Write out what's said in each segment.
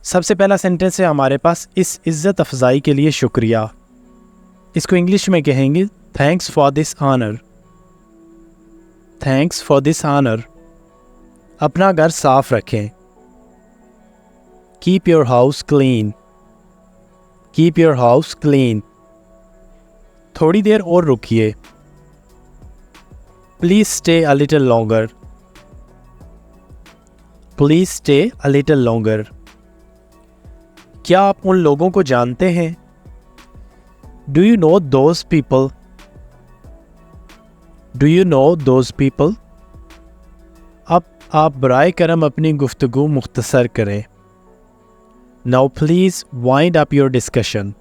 सबसे पहला सेंटेंस है हमारे पास, इस इज़्ज़त अफजाई के लिए शुक्रिया। इसको इंग्लिश में कहेंगे thanks for this honour. Thanks for this honour. अपना घर साफ रखें। Keep your house clean. Keep your house clean. थोड़ी देर और रुकिए। Please stay a little longer. Please stay a little longer. क्या आप उन लोगों को जानते हैं? Do you know those people? Do you know those people? अब आप बराए करम अपनी गुफ्तगू मुख्तसर करें। Now please wind up your discussion.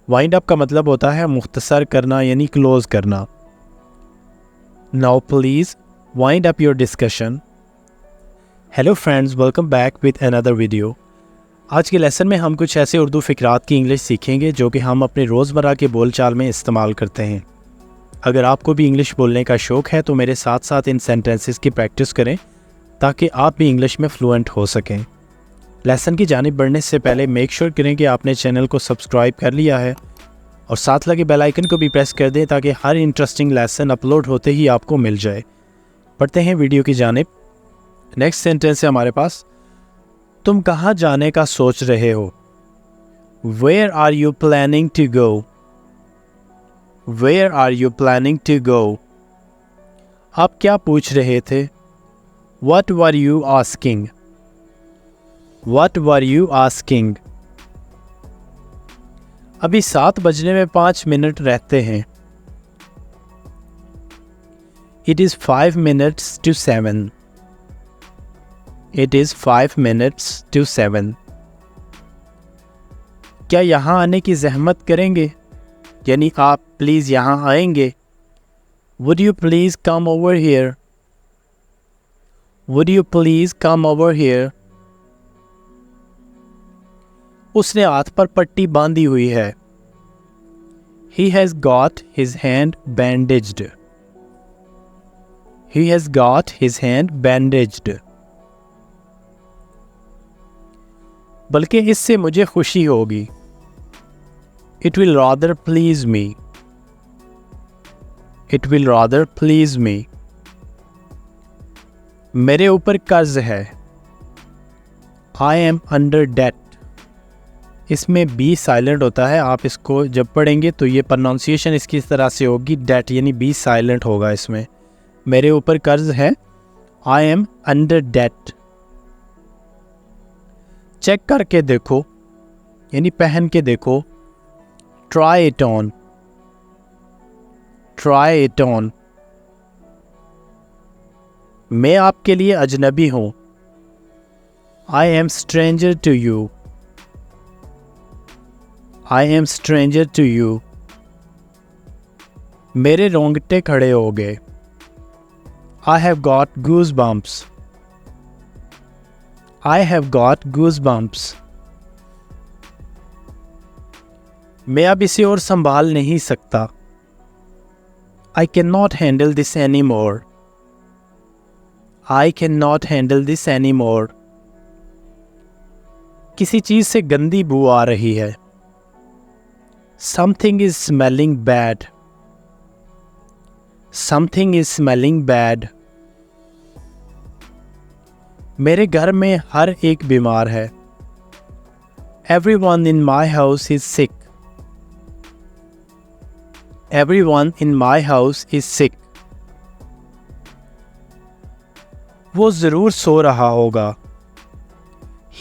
Wind up का मतलब होता है मुख्तसर करना यानी क्लोज करना। Now please wind up your discussion. Hello friends, welcome back with another video. आज के लेसन में हम कुछ ऐसे उर्दू फ़िक्रात की इंग्लिश सीखेंगे जो कि हम अपने रोज़मर्रा के बोलचाल में इस्तेमाल करते हैं। अगर आपको भी इंग्लिश बोलने का शौक़ है तो मेरे साथ साथ इन सेंटेंसेस की प्रैक्टिस करें ताकि आप भी इंग्लिश में फ्लुएंट हो सकें। लेसन की जानिब बढ़ने से पहले मेक श्योर करें कि आपने चैनल को सब्सक्राइब कर लिया है और साथ लगे बेल आइकन को भी प्रेस कर दें ताकि हर इंटरेस्टिंग लेसन अपलोड होते ही आपको मिल जाए। पढ़ते हैं वीडियो की जानिब। नेक्स्ट सेंटेंस है हमारे पास, तुम कहाँ जाने का सोच रहे हो? Where are you planning to go? Where are you planning to go? आप क्या पूछ रहे थे? What were you asking? What were you asking? अभी 7 बजने में 5 मिनट रहते हैं। It is 5 minutes to 7. It is 5 minutes to 7. क्या यहाँ आने की ज़हमत करेंगे? यानी आप प्लीज़ यहाँ आएंगे। Would you please come over here? Would you please come over here? उसने हाथ पर पट्टी बांधी हुई है। He has got his hand bandaged. He has got his hand bandaged. बल्कि इससे मुझे खुशी होगी। It will rather please me. It will rather please me. मेरे ऊपर कर्ज है। I am under debt. इसमें बी साइलेंट होता है। आप इसको जब पढ़ेंगे तो ये प्रोनाउंसिएशन इसकी इस तरह से होगी, डेट यानी बी साइलेंट होगा इसमें। मेरे ऊपर कर्ज है। I am under debt. Check करके देखो यानी पहन के देखो। Try it on. Try it on. मैं आपके लिए अजनबी हूँ। I am stranger to you. I am stranger to you. मेरे रोंगटे खड़े हो गए। I have got goosebumps. I have got goosebumps. मैं अब इसे और संभाल नहीं सकता। I cannot handle this anymore. I cannot handle this anymore. किसी चीज़ से गंदी बू आ रही है। Something is smelling bad. Something is smelling bad. मेरे घर में हर एक बीमार है। Everyone in my house is sick. Everyone in my house is sick. वो ज़रूर सो रहा होगा।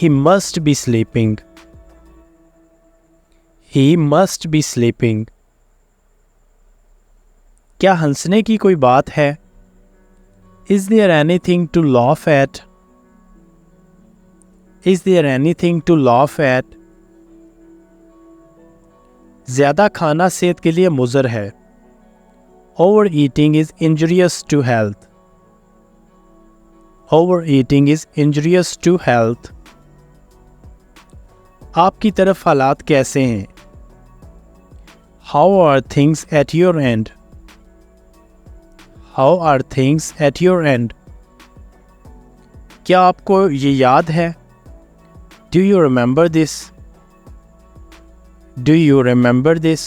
He must be sleeping. He must be sleeping. क्या हंसने की कोई बात है? Is there anything to laugh at? Is there anything to laugh at? ज़्यादा खाना सेहत के लिए मुज़र है। Overeating is injurious to health. Overeating is injurious to health. आपकी तरफ हालात कैसे हैं? How are things at your end? How are things at your end? क्या आपको ये याद है? Do you remember this? Do you remember this?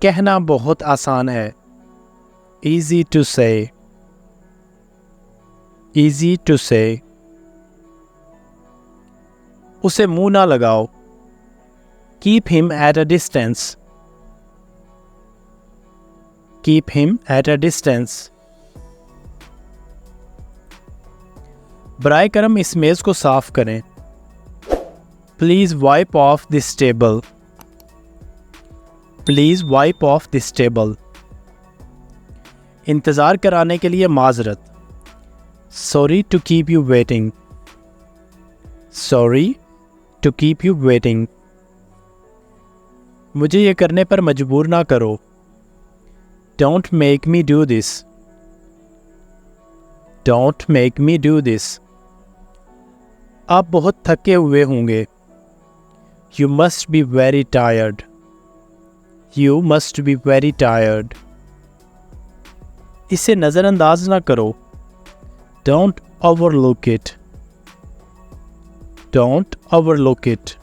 कहना बहुत आसान है. Easy to say. Easy to say. उसे मुंह ना लगाओ. Keep him at a distance. Keep him at a distance. बराए करम इस मेज़ को साफ करें. Please wipe off this table. Please wipe off this table. इंतज़ार कराने के लिए माज़रत. Sorry to keep you waiting. Sorry to keep you waiting. मुझे ये करने पर मजबूर ना करो. Don't make me do this. Don't make me do this. आप बहुत थके हुए होंगे. You must be very tired. You must be very tired. इसे नज़रअंदाज ना करो. Don't overlook it. Don't overlook it.